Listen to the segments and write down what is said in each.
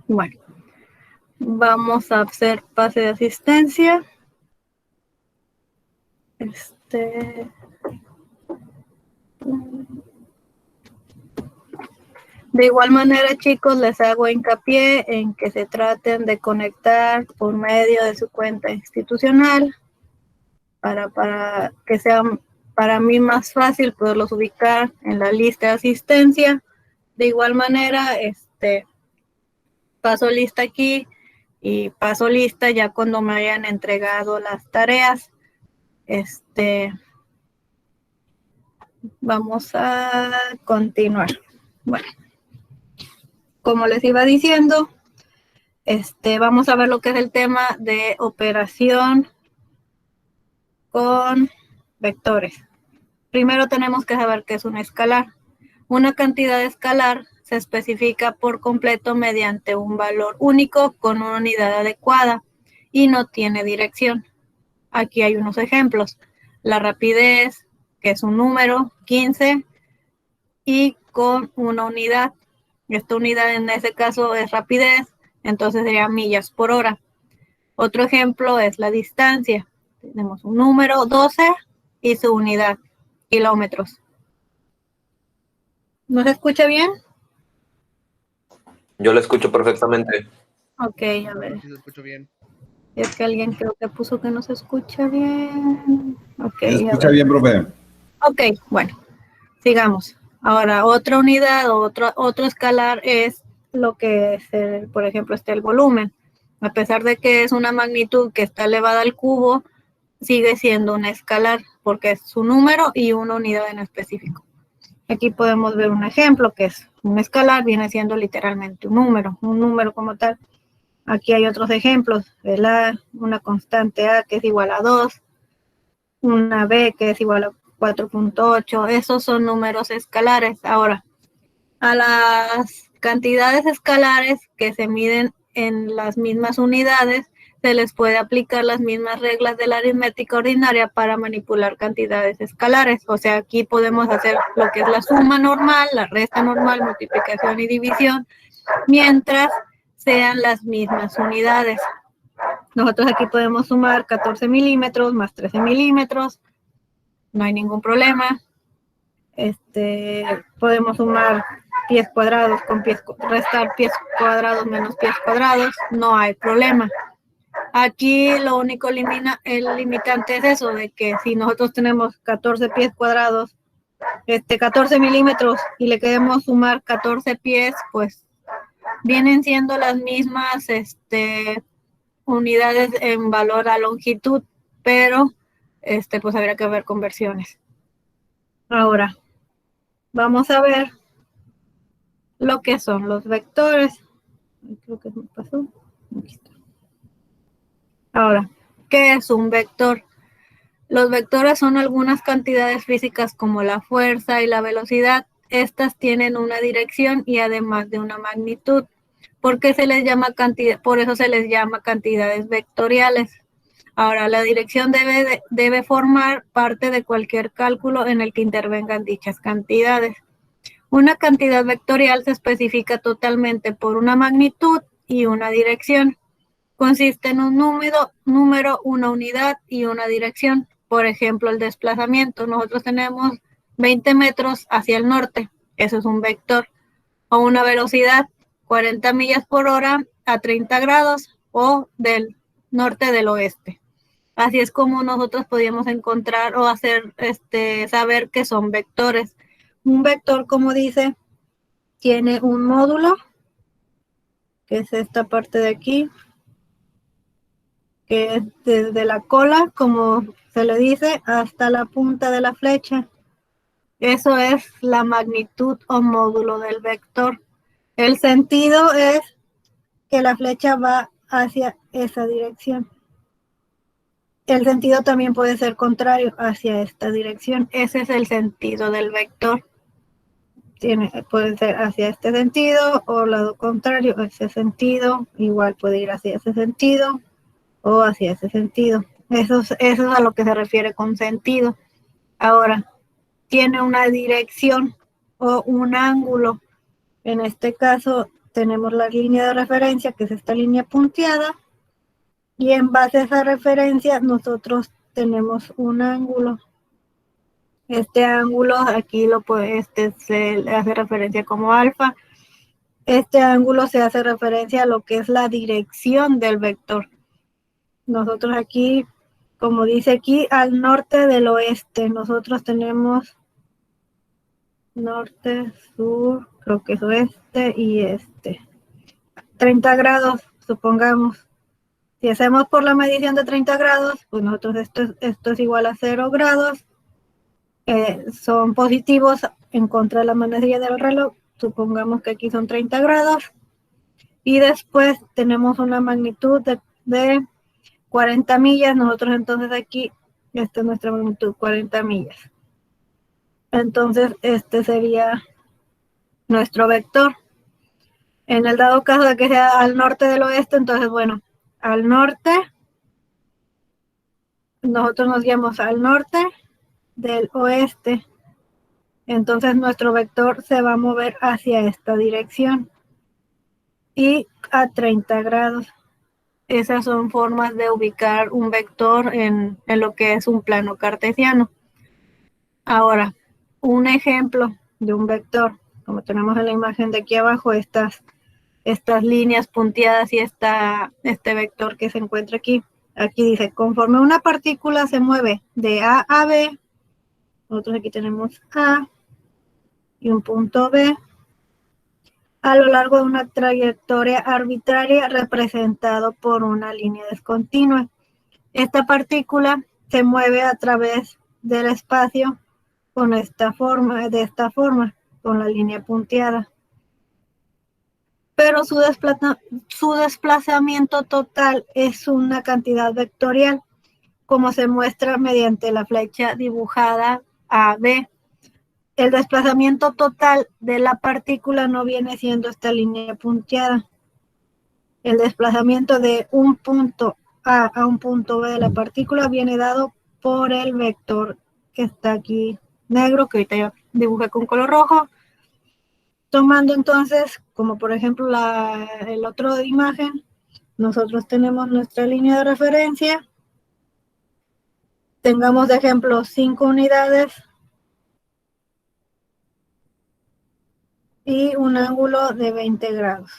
Bueno, vamos a hacer pase de asistencia. De igual manera, chicos, les hago hincapié en que se traten de conectar por medio de su cuenta institucional para que sea para mí más fácil poderlos ubicar en la lista de asistencia. De igual manera, paso lista aquí y paso lista ya cuando me hayan entregado las tareas. Vamos a continuar. Bueno, como les iba diciendo, vamos a ver lo que es el tema de operación con vectores. Primero tenemos que saber qué es un escalar. Una cantidad escalar se especifica por completo mediante un valor único con una unidad adecuada y no tiene dirección. Aquí hay unos ejemplos. La rapidez, que es un número, 15, y con una unidad. Esta unidad en ese caso es rapidez, entonces sería millas por hora. Otro ejemplo es la distancia. Tenemos un número 12 y su unidad, kilómetros. ¿No se escucha bien? Yo lo escucho perfectamente. Ok, a ver. Sí, se escucha bien. Es que alguien creo que puso que no se escucha bien. Ok, se escucha bien, profe. Ok, bueno, sigamos. Ahora, otra unidad o otro escalar es lo que es, por ejemplo, el volumen. A pesar de que es una magnitud que está elevada al cubo, sigue siendo un escalar porque es su número y una unidad en específico. Aquí podemos ver un ejemplo que es un escalar, viene siendo literalmente un número como tal. Aquí hay otros ejemplos, el A, una constante A que es igual a 2, una B que es igual a 4.8, esos son números escalares. Ahora, a las cantidades escalares que se miden en las mismas unidades, se les puede aplicar las mismas reglas de la aritmética ordinaria para manipular cantidades escalares. O sea, aquí podemos hacer lo que es la suma normal, la resta normal, multiplicación y división, mientras sean las mismas unidades. Nosotros aquí podemos sumar 14 milímetros más 13 milímetros, no hay ningún problema. Podemos sumar pies cuadrados con restar pies cuadrados menos pies cuadrados, no hay problema. Aquí lo único el limitante es eso, de que si nosotros tenemos 14 pies cuadrados, 14 milímetros y le queremos sumar 14 pies, pues vienen siendo las mismas unidades en valor a longitud, pero pues habría que ver conversiones. Ahora, vamos a ver lo que son los vectores. Creo que me pasó. Aquí está. Ahora, ¿qué es un vector? Los vectores son algunas cantidades físicas como la fuerza y la velocidad. Estas tienen una dirección y además de una magnitud. ¿Por qué se les llama cantidad? Por eso se les llama cantidades vectoriales. Ahora, la dirección debe formar parte de cualquier cálculo en el que intervengan dichas cantidades. Una cantidad vectorial se especifica totalmente por una magnitud y una dirección. Consiste en un número, una unidad y una dirección. Por ejemplo, el desplazamiento. Nosotros tenemos 20 metros hacia el norte. Eso es un vector. O una velocidad, 40 millas por hora a 30 grados o del norte del oeste. Así es como nosotros podíamos encontrar o hacer saber que son vectores. Un vector, como dice, tiene un módulo, que es esta parte de aquí, que es desde la cola, como se le dice, hasta la punta de la flecha. Eso es la magnitud o módulo del vector. El sentido es que la flecha va hacia esa dirección. El sentido también puede ser contrario hacia esta dirección. Ese es el sentido del vector. Puede ser hacia este sentido o lado contrario, ese sentido. Igual puede ir hacia ese sentido o hacia ese sentido. Eso es a lo que se refiere con sentido. Ahora, tiene una dirección o un ángulo. En este caso, tenemos la línea de referencia, que es esta línea punteada, y en base a esa referencia nosotros tenemos un ángulo. Este ángulo aquí se le hace referencia como alfa. Este ángulo se hace referencia a lo que es la dirección del vector. Nosotros aquí, como dice aquí, al norte del oeste, nosotros tenemos norte, sur, creo que es oeste y este. 30 grados, supongamos. Si hacemos por la medición de 30 grados, pues nosotros esto es igual a 0 grados. Son positivos en contra de la manecilla del reloj. Supongamos que aquí son 30 grados. Y después tenemos una magnitud de 40 millas. Nosotros entonces aquí, esta es nuestra magnitud, 40 millas. Entonces este sería nuestro vector. En el dado caso de que sea al norte del oeste, entonces bueno, al norte, nosotros nos guiamos al norte del oeste. Entonces nuestro vector se va a mover hacia esta dirección y a 30 grados. Esas son formas de ubicar un vector en lo que es un plano cartesiano. Ahora, un ejemplo de un vector, como tenemos en la imagen de aquí abajo, estas líneas punteadas y este vector que se encuentra aquí. Aquí dice, conforme una partícula se mueve de A a B, nosotros aquí tenemos A y un punto B, a lo largo de una trayectoria arbitraria representado por una línea discontinua. Esta partícula se mueve a través del espacio de esta forma, con la línea punteada. Pero su desplazamiento total es una cantidad vectorial, como se muestra mediante la flecha dibujada AB. El desplazamiento total de la partícula no viene siendo esta línea punteada. El desplazamiento de un punto A a un punto B de la partícula viene dado por el vector que está aquí negro, que ahorita yo dibujé con color rojo. Tomando entonces, como por ejemplo el otro imagen, nosotros tenemos nuestra línea de referencia. Tengamos de ejemplo 5 unidades y un ángulo de 20 grados.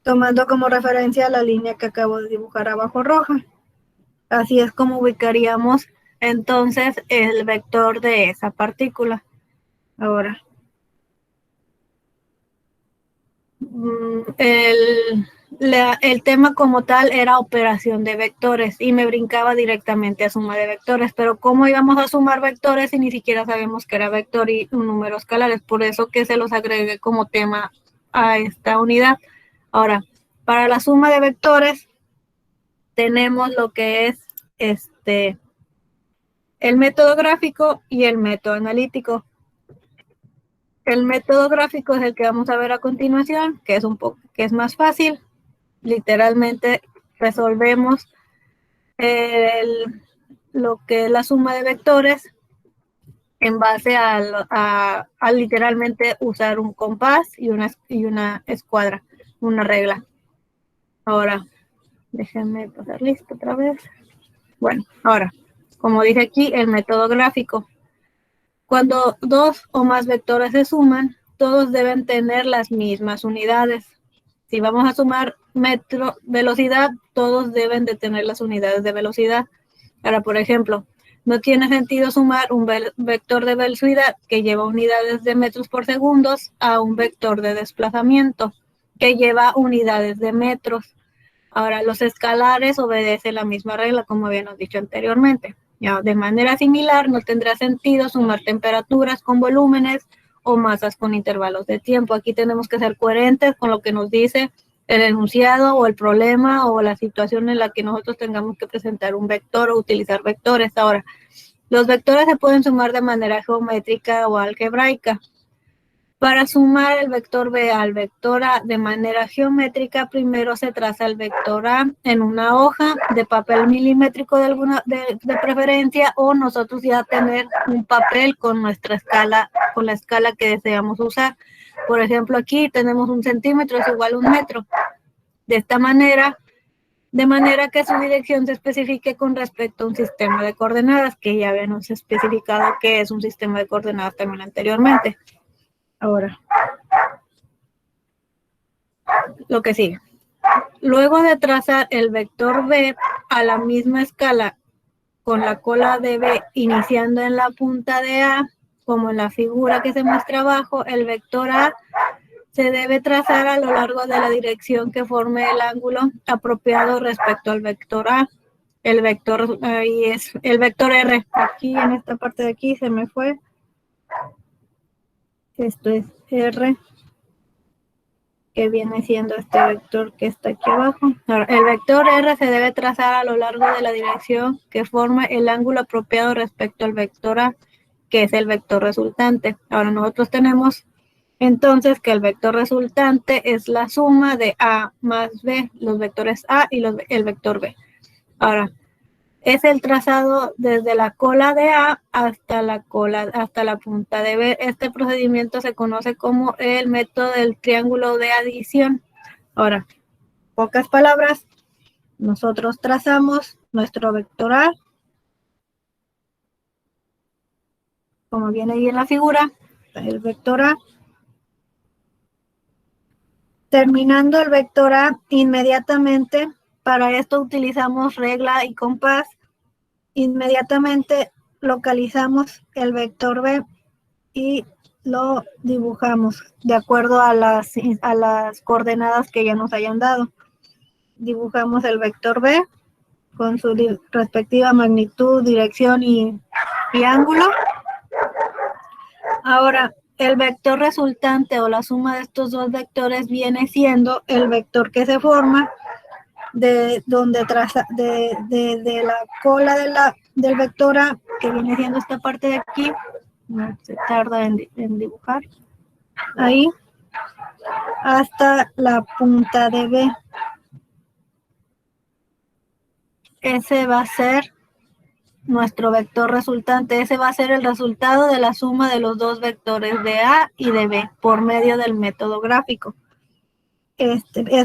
Tomando como referencia la línea que acabo de dibujar abajo roja. Así es como ubicaríamos entonces el vector de esa partícula. Ahora, el tema como tal era operación de vectores y me brincaba directamente a suma de vectores, pero ¿cómo íbamos a sumar vectores si ni siquiera sabemos que era vector y un número escalar? Es por eso que se los agregué como tema a esta unidad. Ahora, para la suma de vectores tenemos lo que es el método gráfico y el método analítico. El método gráfico es el que vamos a ver a continuación, que es más fácil. Literalmente resolvemos lo que es la suma de vectores en base a literalmente usar un compás y una escuadra, una regla. Ahora, déjenme pasar listo otra vez. Bueno, ahora, como dije aquí, el método gráfico. Cuando dos o más vectores se suman, todos deben tener las mismas unidades. Si vamos a sumar velocidad, todos deben de tener las unidades de velocidad. Ahora, por ejemplo, no tiene sentido sumar un vector de velocidad que lleva unidades de metros por segundo a un vector de desplazamiento que lleva unidades de metros. Ahora, los escalares obedecen la misma regla, como habíamos dicho anteriormente. Ya, de manera similar, no tendrá sentido sumar temperaturas con volúmenes o masas con intervalos de tiempo. Aquí tenemos que ser coherentes con lo que nos dice el enunciado o el problema o la situación en la que nosotros tengamos que presentar un vector o utilizar vectores. Ahora, los vectores se pueden sumar de manera geométrica o algebraica. Para sumar el vector B al vector A de manera geométrica, primero se traza el vector A en una hoja de papel milimétrico de preferencia, o nosotros ya tener un papel con nuestra escala, con la escala que deseamos usar. Por ejemplo, aquí tenemos 1 centímetro es igual a 1 metro. De manera que su dirección se especifique con respecto a un sistema de coordenadas, que ya habíamos especificado que es un sistema de coordenadas también anteriormente. Ahora, lo que sigue. Luego de trazar el vector B a la misma escala con la cola de B iniciando en la punta de A, como en la figura que se muestra abajo, el vector A se debe trazar a lo largo de la dirección que forme el ángulo apropiado respecto al vector A. El vector ahí es el vector R. Aquí en esta parte de aquí se me fue. Esto es R, que viene siendo este vector que está aquí abajo. Ahora, el vector R se debe trazar a lo largo de la dirección que forma el ángulo apropiado respecto al vector A, que es el vector resultante. Ahora nosotros tenemos entonces que el vector resultante es la suma de A más B, los vectores A y el vector B. Ahora, es el trazado desde la cola de A hasta la punta de B. Este procedimiento se conoce como el método del triángulo de adición. Ahora, pocas palabras, nosotros trazamos nuestro vector A, como viene ahí en la figura, el vector A. Terminando el vector A, inmediatamente, para esto utilizamos regla y compás, inmediatamente localizamos el vector B y lo dibujamos de acuerdo a las coordenadas que ya nos hayan dado. Dibujamos el vector B con su respectiva magnitud, dirección y ángulo. Ahora, el vector resultante o la suma de estos dos vectores viene siendo el vector que se forma de la cola del vector A, que viene siendo esta parte de aquí. No se tarda en dibujar. Ahí, hasta la punta de B. Ese va a ser nuestro vector resultante. Ese va a ser el resultado de la suma de los dos vectores de A y de B por medio del método gráfico. Es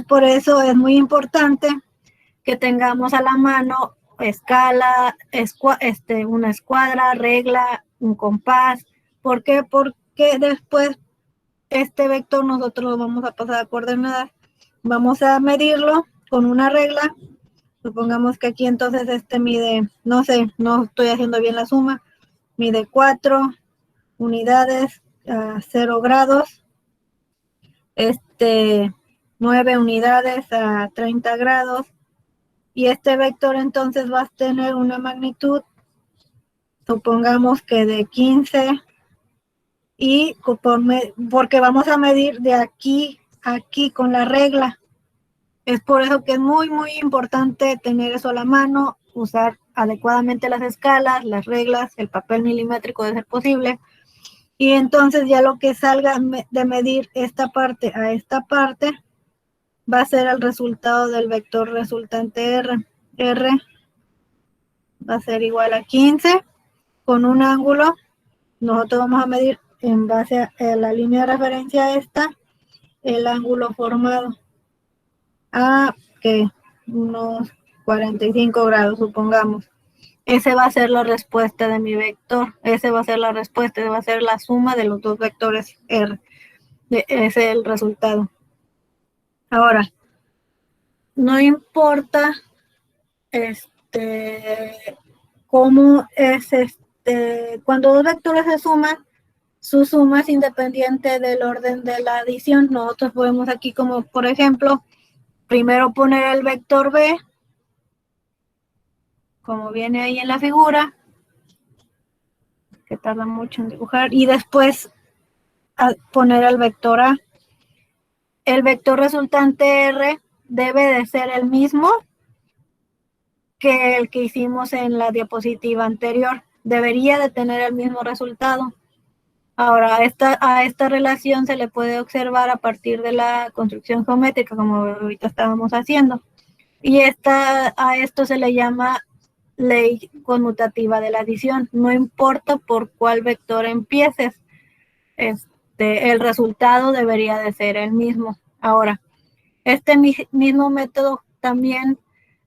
por eso es muy importante que tengamos a la mano escala, una escuadra, regla, un compás. ¿Por qué? Porque después este vector nosotros lo vamos a pasar a coordenadas. Vamos a medirlo con una regla. Supongamos que aquí entonces mide, no sé, no estoy haciendo bien la suma, mide 4 unidades a 0 grados, 9 unidades a 30 grados, y este vector entonces va a tener una magnitud, supongamos que de 15, y porque vamos a medir de aquí a aquí con la regla. Es por eso que es muy, muy importante tener eso a la mano, usar adecuadamente las escalas, las reglas, el papel milimétrico de ser posible. Y entonces ya lo que salga de medir esta parte a esta parte va a ser el resultado del vector resultante R. R va a ser igual a 15 con un ángulo. Nosotros vamos a medir en base a la línea de referencia esta, el ángulo formado a que unos 45 grados, supongamos. Ese va a ser la respuesta de mi vector. Ese va a ser la respuesta, va a ser la suma de los dos vectores R. Ese es el resultado. Ahora, no importa cómo es cuando dos vectores se suman, su suma es independiente del orden de la adición. Nosotros podemos aquí, como por ejemplo, primero poner el vector B, como viene ahí en la figura, que tarda mucho en dibujar, y después poner el vector A. El vector resultante R debe de ser el mismo que el que hicimos en la diapositiva anterior. Debería de tener el mismo resultado. Ahora, a esta relación se le puede observar a partir de la construcción geométrica, como ahorita estábamos haciendo. Y a esto se le llama ley conmutativa de la adición. No importa por cuál vector empieces. el resultado debería de ser el mismo. Ahora, este mismo método también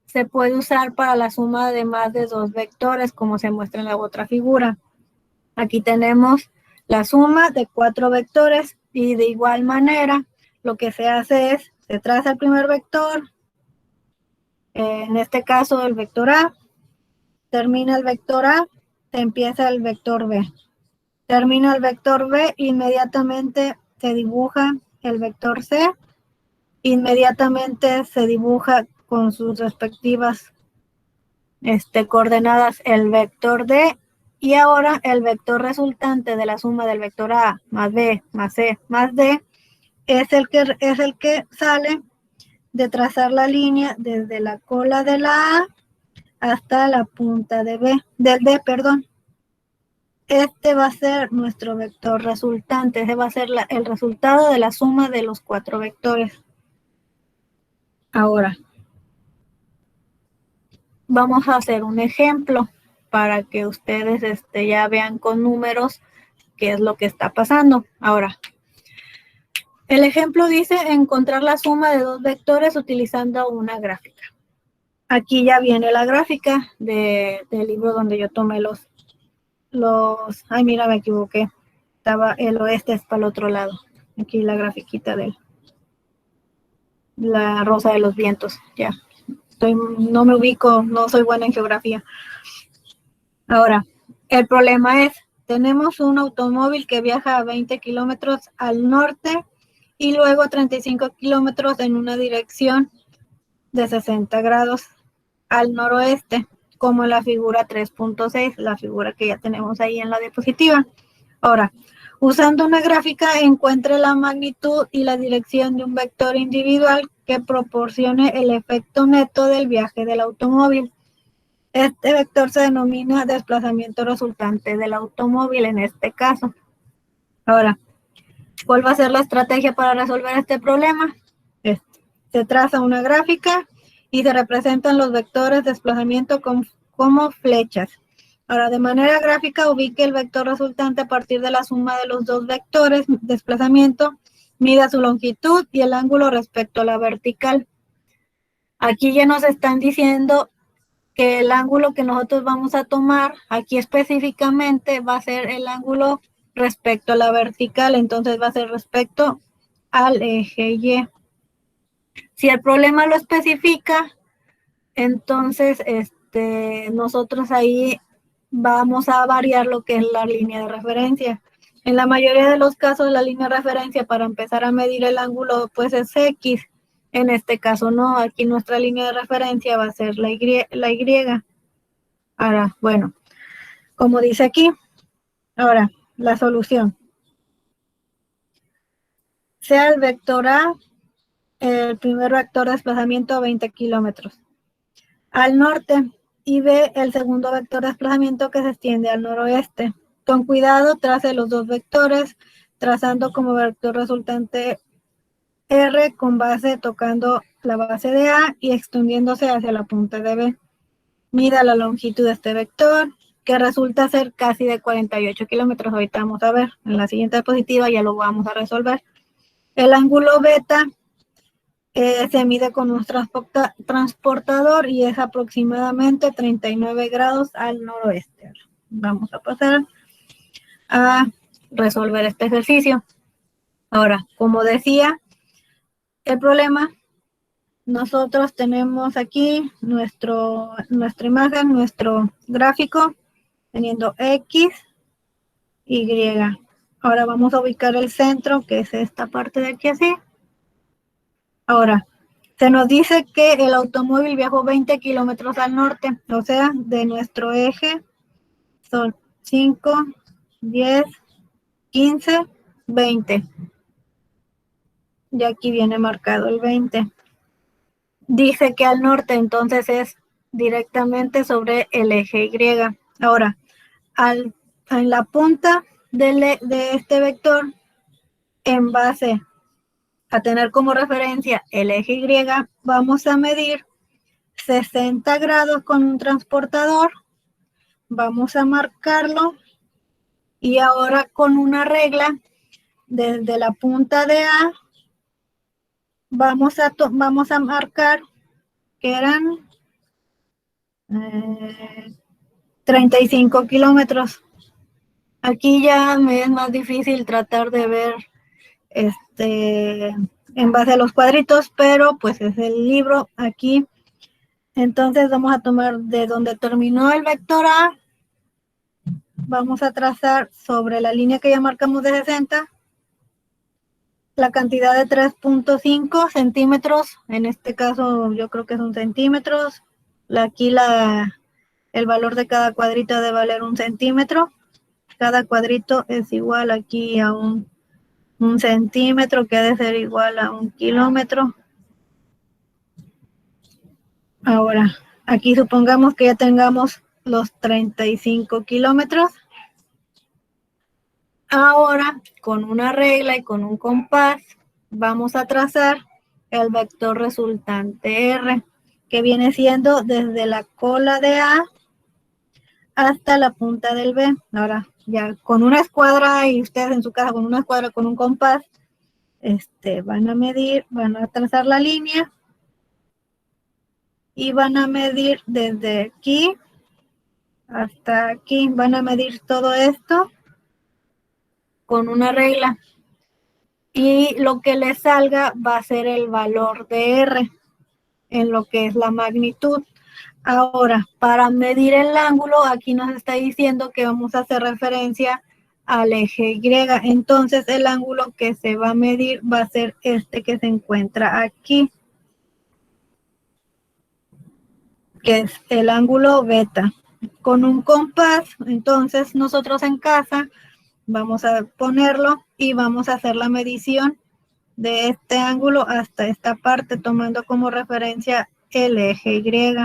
se puede usar para la suma de más de dos vectores, como se muestra en la otra figura. Aquí tenemos la suma de 4 vectores y de igual manera lo que se hace es, se traza el primer vector, en este caso el vector A, termina el vector A, empieza el vector B. Termina el vector B, inmediatamente se dibuja el vector C, inmediatamente se dibuja con sus respectivas coordenadas el vector D, y ahora el vector resultante de la suma del vector A más B más C más D es el que sale de trazar la línea desde la cola de la A hasta la punta del D, perdón. Este va a ser nuestro vector resultante, ese va a ser el resultado de la suma de los 4 vectores. Ahora, vamos a hacer un ejemplo para que ustedes ya vean con números qué es lo que está pasando. Ahora, el ejemplo dice encontrar la suma de dos vectores utilizando una gráfica. Aquí ya viene la gráfica del libro donde yo tomé ay, mira, me equivoqué. Estaba el oeste, es para el otro lado. Aquí la grafiquita de la rosa de los vientos. Ya, no me ubico, no soy buena en geografía. Ahora, el problema es, tenemos un automóvil que viaja a 20 kilómetros al norte y luego a 35 kilómetros en una dirección de 60 grados al noroeste, como en la figura 3.6, la figura que ya tenemos ahí en la diapositiva. Ahora, usando una gráfica, encuentre la magnitud y la dirección de un vector individual que proporcione el efecto neto del viaje del automóvil. Este vector se denomina desplazamiento resultante del automóvil en este caso. Ahora, ¿cuál va a ser la estrategia para resolver este problema? Se traza una gráfica y se representan los vectores de desplazamiento como flechas. Ahora, de manera gráfica, ubique el vector resultante a partir de la suma de los dos vectores de desplazamiento, mida su longitud y el ángulo respecto a la vertical. Aquí ya nos están diciendo que el ángulo que nosotros vamos a tomar aquí específicamente va a ser el ángulo respecto a la vertical, entonces va a ser respecto al eje Y. Si el problema lo especifica, entonces nosotros ahí vamos a variar lo que es la línea de referencia. En la mayoría de los casos, la línea de referencia para empezar a medir el ángulo pues es X. En este caso no, aquí nuestra línea de referencia va a ser la Y. Ahora, bueno, como dice aquí, ahora, la solución. Sea el vector A, el primer vector de desplazamiento a 20 kilómetros al norte, y B, el segundo vector de desplazamiento que se extiende al noroeste. Con cuidado, trace los dos vectores, trazando como vector resultante R con base tocando la base de A y extendiéndose hacia la punta de B. Mida la longitud de este vector, que resulta ser casi de 48 kilómetros. Ahorita vamos a ver, en la siguiente diapositiva ya lo vamos a resolver. El ángulo beta se mide con un transportador y es aproximadamente 39 grados al noroeste. Vamos a pasar a resolver este ejercicio. Ahora, como decía, el problema, nosotros tenemos aquí nuestra imagen, nuestro gráfico, teniendo X, Y. Ahora vamos a ubicar el centro, que es esta parte de aquí así. Ahora, se nos dice que el automóvil viajó 20 kilómetros al norte, o sea, de nuestro eje son 5, 10, 15, 20. Y aquí viene marcado el 20. Dice que al norte, entonces es directamente sobre el eje Y. Ahora, en la punta de este vector, en base a tener como referencia el eje Y, vamos a medir 60 grados con un transportador. Vamos a marcarlo y ahora con una regla desde la punta de A, vamos a marcar que eran 35 kilómetros. Aquí ya me es más difícil tratar de ver en base a los cuadritos, pero pues es el libro aquí. Entonces vamos a tomar de donde terminó el vector A, vamos a trazar sobre la línea que ya marcamos de 60 la cantidad de 3.5 centímetros, en este caso yo creo que son centímetros. Aquí el valor de cada cuadrito debe valer 1 centímetro. Cada cuadrito es igual aquí a un centímetro, que ha de ser igual a 1 kilómetro. Ahora, aquí supongamos que ya tengamos los 35 kilómetros. Ahora, con una regla y con un compás, vamos a trazar el vector resultante R, que viene siendo desde la cola de A hasta la punta del B. Ahora, ya con una escuadra, y ustedes en su casa con una escuadra, con un compás, van a medir, van a trazar la línea y van a medir desde aquí hasta aquí, van a medir todo esto con una regla. Y lo que les salga va a ser el valor de R en lo que es la magnitud. Ahora, para medir el ángulo, aquí nos está diciendo que vamos a hacer referencia al eje Y. Entonces, el ángulo que se va a medir va a ser este que se encuentra aquí, que es el ángulo beta. Con un compás, entonces nosotros en casa vamos a ponerlo y vamos a hacer la medición de este ángulo hasta esta parte, tomando como referencia el eje Y.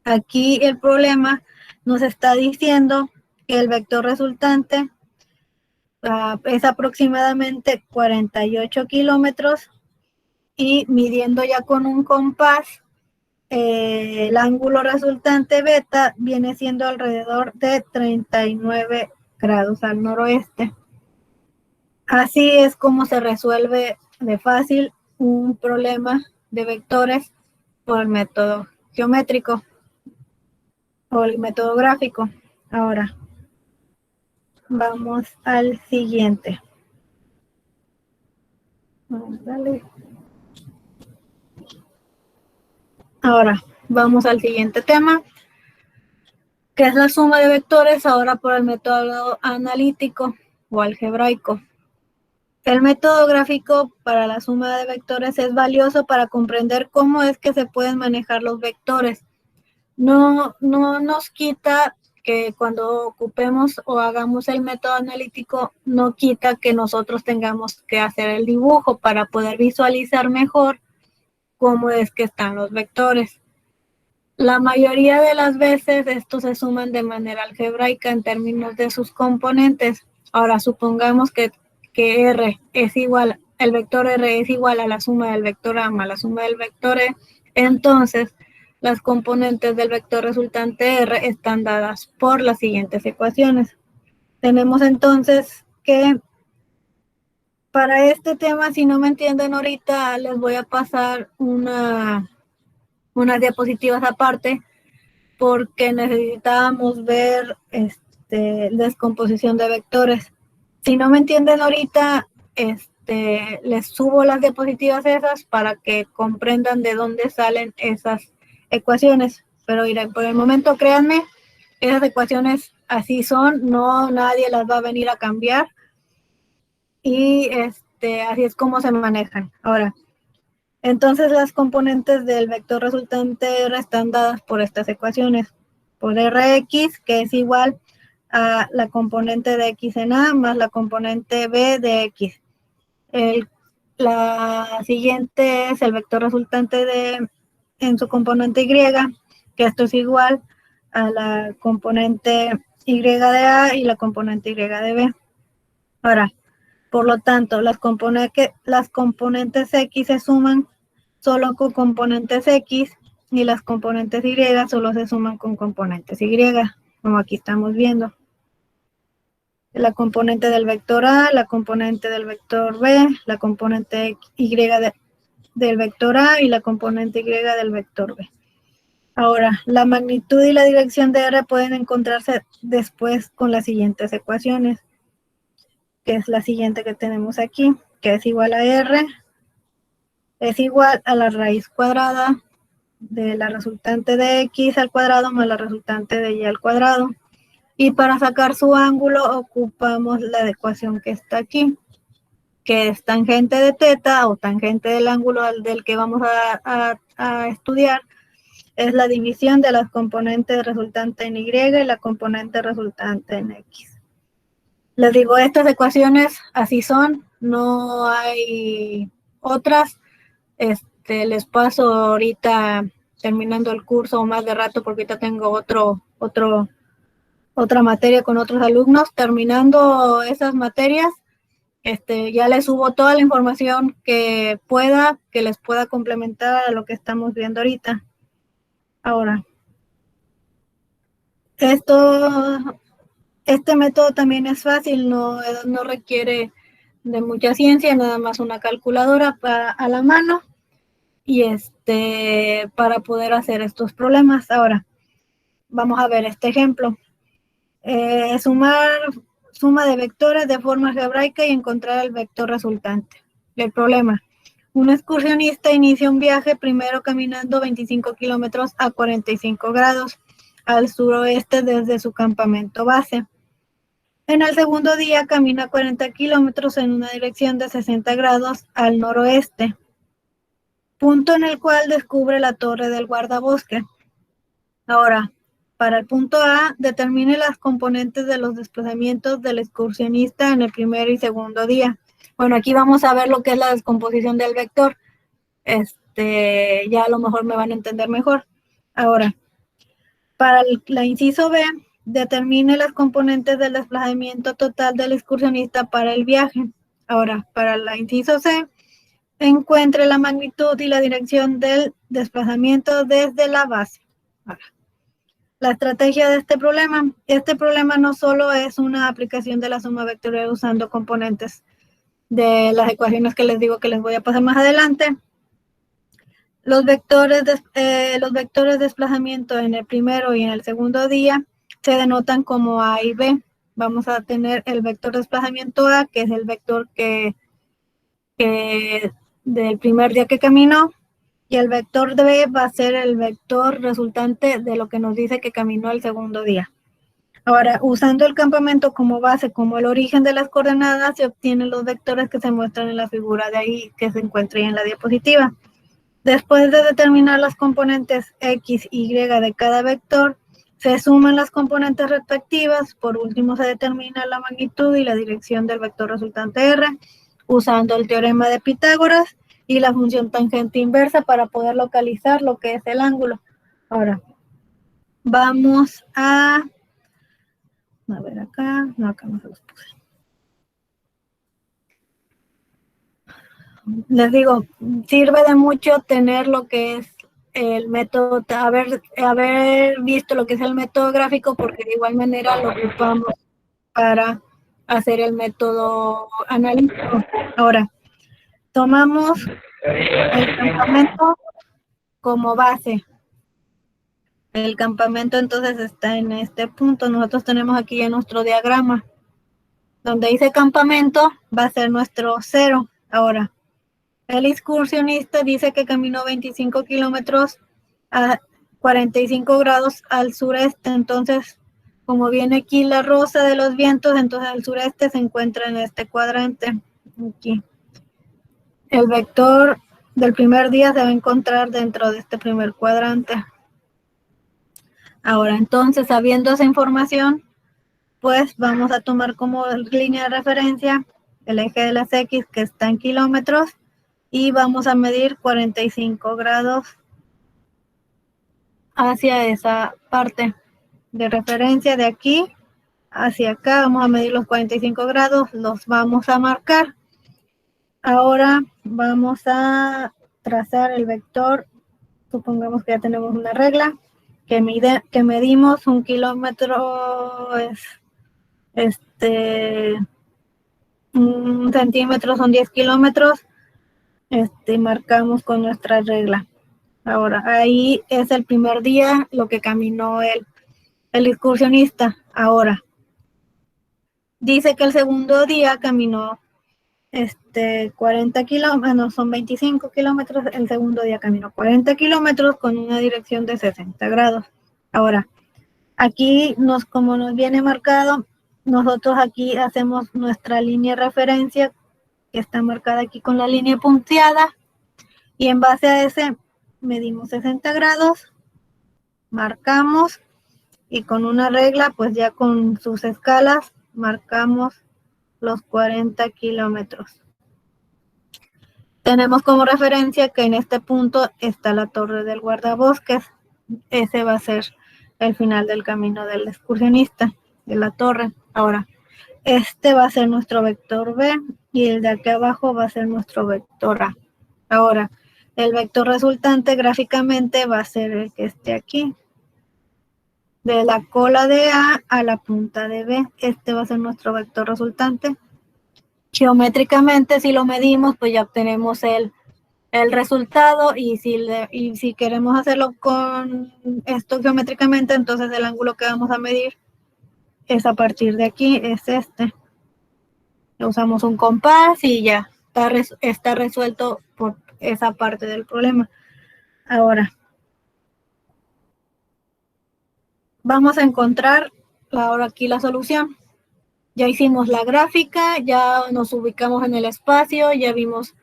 Aquí el problema nos está diciendo que el vector resultante es aproximadamente 48 kilómetros, y midiendo ya con un compás, el ángulo resultante beta viene siendo alrededor de 39 grados al noroeste. Así es como se resuelve de fácil un problema de vectores por el método geométrico o el método gráfico. Ahora, vamos al siguiente. Dale. Ahora, vamos al siguiente tema, que es la suma de vectores ahora por el método analítico o algebraico. El método gráfico para la suma de vectores es valioso para comprender cómo es que se pueden manejar los vectores. No nos quita que cuando ocupemos o hagamos el método analítico, no quita que nosotros tengamos que hacer el dibujo para poder visualizar mejor cómo es que están los vectores. La mayoría de las veces estos se suman de manera algebraica en términos de sus componentes. Ahora supongamos que R es igual, el vector R es igual a la suma del vector A más la suma del vector E, entonces las componentes del vector resultante R están dadas por las siguientes ecuaciones. Tenemos entonces que para este tema, si no me entienden ahorita, les voy a pasar unas diapositivas aparte, porque necesitábamos ver descomposición de vectores. Si no me entienden ahorita, les subo las diapositivas esas para que comprendan de dónde salen esas ecuaciones. Pero por el momento, créanme, esas ecuaciones así son, no nadie las va a venir a cambiar, y así es como se manejan. Ahora, entonces las componentes del vector resultante R están dadas por estas ecuaciones, por Rx, que es igual a la componente de x en A más la componente b de x. La siguiente es el vector resultante en su componente y, que esto es igual a la componente y de A y la componente y de B. Ahora, por lo tanto, las componentes x se suman solo con componentes x, y las componentes y solo se suman con componentes y, como aquí estamos viendo. la componente del vector A, la componente del vector B, la componente Y del vector A y la componente Y del vector B. Ahora, la magnitud y la dirección de R pueden encontrarse después con las siguientes ecuaciones, que es la siguiente que tenemos aquí, que es igual a R, es igual a la raíz cuadrada de la resultante de X al cuadrado más la resultante de Y al cuadrado. Y para sacar su ángulo ocupamos la ecuación que está aquí, que es tangente de teta o tangente del ángulo del que vamos a estudiar, es la división de las componentes resultantes en Y y la componente resultante en X. Les digo, estas ecuaciones así son, no hay otras. Les paso ahorita terminando el curso o más de rato porque ahorita tengo otra materia con otros alumnos. Terminando esas materias, ya les subo toda la información que pueda, que les pueda complementar a lo que estamos viendo ahorita. Ahora, este método también es fácil, no requiere de mucha ciencia, nada más una calculadora a la mano y para poder hacer estos problemas. Ahora, vamos a ver este ejemplo. Suma de vectores de forma algebraica y encontrar el vector resultante. El problema: un excursionista inicia un viaje primero caminando 25 kilómetros a 45 grados al suroeste desde su campamento base. En el segundo día camina 40 kilómetros en una dirección de 60 grados al noroeste, punto en el cual descubre la torre del guardabosque. Ahora, para el punto A, determine las componentes de los desplazamientos del excursionista en el primer y segundo día. Bueno, aquí vamos a ver lo que es la descomposición del vector. Ya a lo mejor me van a entender mejor. Ahora, para la inciso B, determine las componentes del desplazamiento total del excursionista para el viaje. Ahora, para la inciso C, encuentre la magnitud y la dirección del desplazamiento desde la base. Ahora, la estrategia de este problema no solo es una aplicación de la suma vectorial usando componentes de las ecuaciones que les digo que les voy a pasar más adelante. Los vectores de desplazamiento en el primero y en el segundo día se denotan como A y B. Vamos a tener el vector de desplazamiento A, que es el vector que del primer día que caminó, y el vector de B va a ser el vector resultante de lo que nos dice que caminó el segundo día. Ahora, usando el campamento como base, como el origen de las coordenadas, se obtienen los vectores que se muestran en la figura de ahí que se encuentra ahí en la diapositiva. Después de determinar las componentes X y Y de cada vector, se suman las componentes respectivas. Por último, se determina la magnitud y la dirección del vector resultante R, usando el teorema de Pitágoras y la función tangente inversa para poder localizar lo que es el ángulo. Ahora, vamos a ver acá. No, acá no se los puse. Les digo, sirve de mucho tener lo que es el método, haber visto lo que es el método gráfico, porque de igual manera lo ocupamos para hacer el método analítico. Ahora, tomamos el campamento como base. El campamento entonces está en este punto. Nosotros tenemos aquí ya nuestro diagrama. Donde dice campamento va a ser nuestro 0. Ahora, el excursionista dice que caminó 25 kilómetros a 45 grados al sureste. Entonces, como viene aquí la rosa de los vientos, entonces el sureste se encuentra en este cuadrante. Aquí. El vector del primer día se va a encontrar dentro de este primer cuadrante. Ahora, entonces, sabiendo esa información, pues vamos a tomar como línea de referencia el eje de las X, que está en kilómetros, y vamos a medir 45 grados hacia esa parte de referencia. De aquí hacia acá vamos a medir los 45 grados, los vamos a marcar. Ahora vamos a trazar el vector. Supongamos que ya tenemos una regla que medimos 1 kilómetro es Un centímetro son 10 kilómetros, marcamos con nuestra regla. Ahora, ahí es el primer día lo que caminó el excursionista. Ahora, dice que el segundo día caminó 40 kilómetros, no, son 25 kilómetros, el segundo día caminó 40 kilómetros con una dirección de 60 grados. Ahora, aquí, como nos viene marcado, nosotros aquí hacemos nuestra línea de referencia, que está marcada aquí con la línea punteada, y en base a ese medimos 60 grados, marcamos, y con una regla, pues ya con sus escalas, marcamos los 40 kilómetros. Tenemos como referencia que en este punto está la torre del guardabosques. Ese va a ser el final del camino del excursionista, de la torre. Ahora, este va a ser nuestro vector B y el de aquí abajo va a ser nuestro vector A. Ahora, el vector resultante gráficamente va a ser el que esté aquí. De la cola de A a la punta de B, este va a ser nuestro vector resultante. Geométricamente, si lo medimos, pues ya obtenemos el resultado, y si queremos hacerlo con esto geométricamente, entonces el ángulo que vamos a medir es a partir de aquí, es este. Usamos un compás y ya está resuelto por esa parte del problema. Ahora, vamos a encontrar ahora aquí la solución. Ya hicimos la gráfica, ya nos ubicamos en el espacio, ya vimos,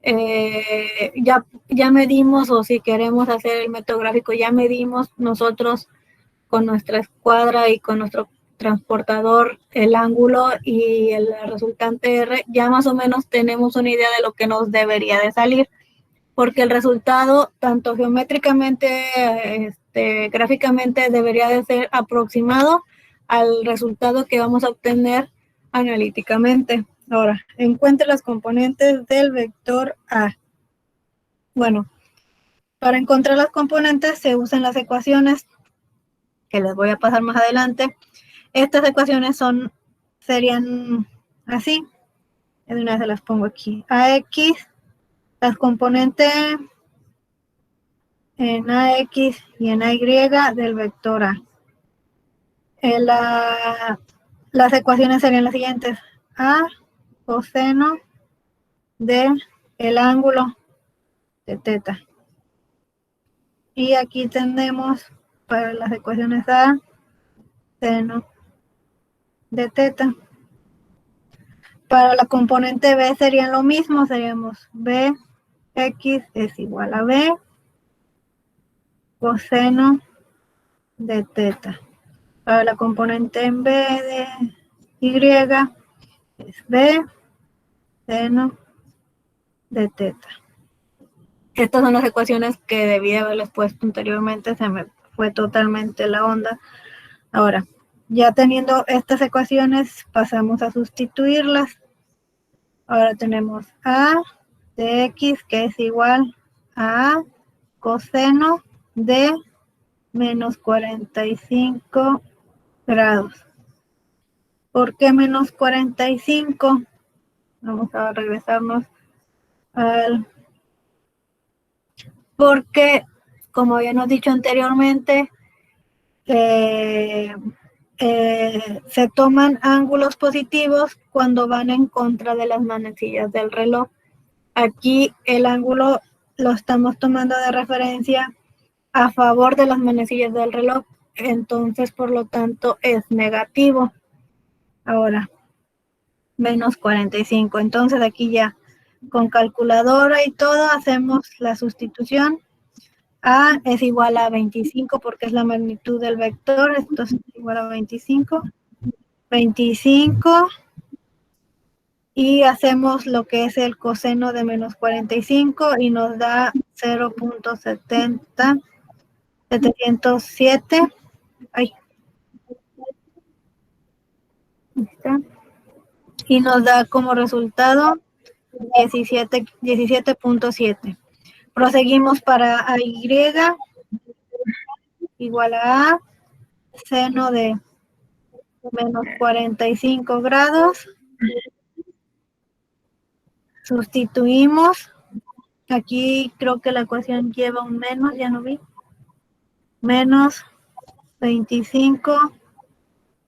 ya medimos, o si queremos hacer el método gráfico, ya medimos nosotros con nuestra escuadra y con nuestro transportador el ángulo y el resultante R. Ya más o menos tenemos una idea de lo que nos debería de salir, porque el resultado, tanto geométricamente, gráficamente, debería de ser aproximado al resultado que vamos a obtener analíticamente. Ahora, encuentre las componentes del vector A. Bueno, para encontrar las componentes se usan las ecuaciones que les voy a pasar más adelante. Estas ecuaciones serían así. De una vez se las pongo aquí. AX, las componentes en AX y en AY del vector A. Las ecuaciones serían las siguientes. A coseno de el ángulo de teta. Y aquí tenemos para las ecuaciones A seno de teta. Para la componente B serían lo mismo, seríamos B X es igual a B coseno de teta. Para la componente en B de Y es B seno de teta. Estas son las ecuaciones que debí haberles puesto anteriormente, se me fue totalmente la onda. Ahora, ya teniendo estas ecuaciones, pasamos a sustituirlas. Ahora tenemos A de X, que es igual a coseno de menos 45 grados. ¿Por qué menos 45? Vamos a regresarnos al... Porque, como habíamos dicho anteriormente, se toman ángulos positivos cuando van en contra de las manecillas del reloj. Aquí el ángulo lo estamos tomando de referencia a favor de las manecillas del reloj, entonces por lo tanto es negativo. Ahora, menos 45. Entonces aquí ya con calculadora y todo hacemos la sustitución. A es igual a 25 porque es la magnitud del vector, entonces es igual a 25. 25 y hacemos lo que es el coseno de menos 45 y nos da 0.707. Ahí está. Y nos da como resultado 17.7. Proseguimos para AY igual a seno de menos 45 grados. Sustituimos. Aquí creo que la ecuación lleva un menos, ya no vi. Menos 25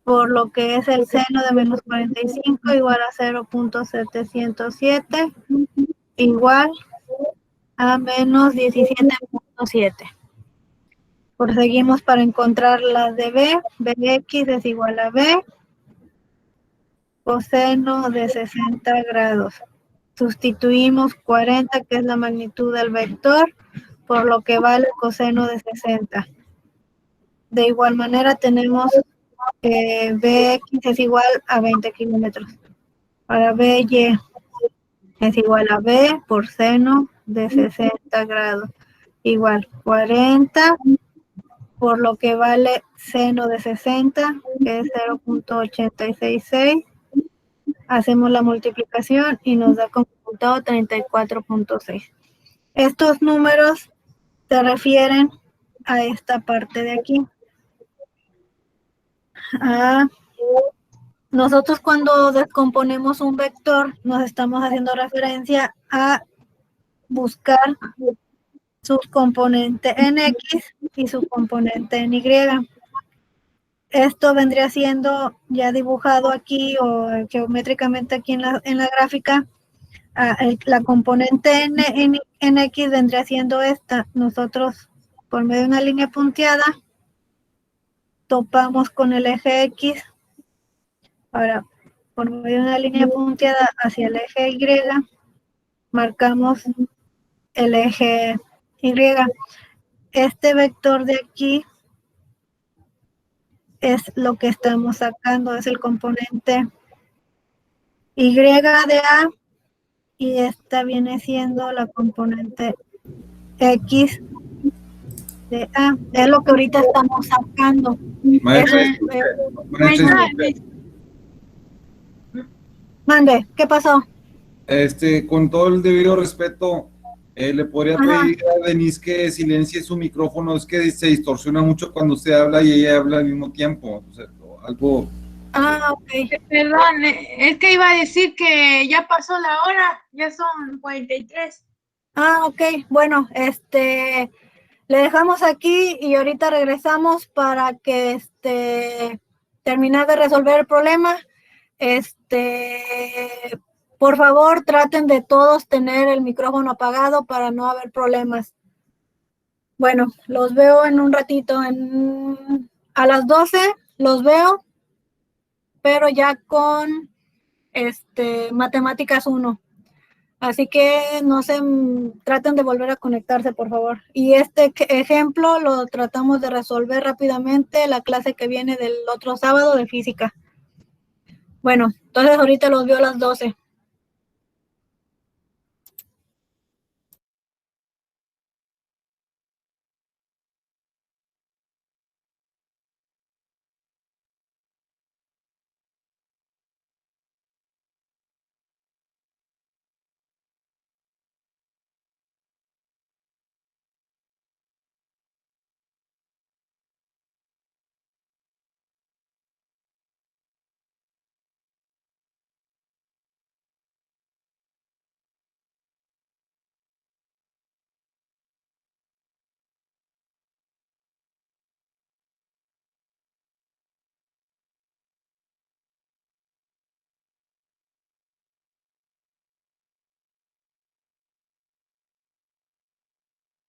por lo que es el seno de menos 45 igual a 0.707 igual a menos 17.7. Proseguimos para encontrar las de B. Bx es igual a B coseno de 60 grados. Sustituimos 40, que es la magnitud del vector, por lo que vale coseno de 60. De igual manera tenemos Bx es igual a 20 kilómetros. Para By es igual a B por seno de 60 grados. Igual 40 por lo que vale seno de 60, que es 0.866. Hacemos la multiplicación y nos da como resultado 34.6. Estos números se refieren a esta parte de aquí. Nosotros cuando descomponemos un vector nos estamos haciendo referencia a buscar su componente en X y su componente en Y. Esto vendría siendo ya dibujado aquí o geométricamente aquí en la gráfica. La componente en X vendría siendo esta. Nosotros por medio de una línea punteada topamos con el eje X. Ahora, por medio de una línea punteada hacia el eje Y, marcamos el eje Y. Este vector de aquí es lo que estamos sacando, es el componente Y de A, y esta viene siendo la componente X de A. Es lo que ahorita estamos sacando. Mande, ¿qué pasó? Con todo el debido respeto, le podría pedir a Denise que silencie su micrófono. Es que se distorsiona mucho cuando usted habla y ella habla al mismo tiempo. O sea, algo. Ok. Perdón, es que iba a decir que ya pasó la hora, ya son 43. Ok, bueno, le dejamos aquí y ahorita regresamos para que terminar de resolver el problema. Por favor, traten de todos tener el micrófono apagado para no haber problemas. Bueno, los veo en un ratito, a las 12 los veo, pero ya con matemáticas 1. Así que no se traten de volver a conectarse, por favor. Y este ejemplo lo tratamos de resolver rápidamente la clase que viene del otro sábado de física. Bueno, entonces ahorita los veo a las 12.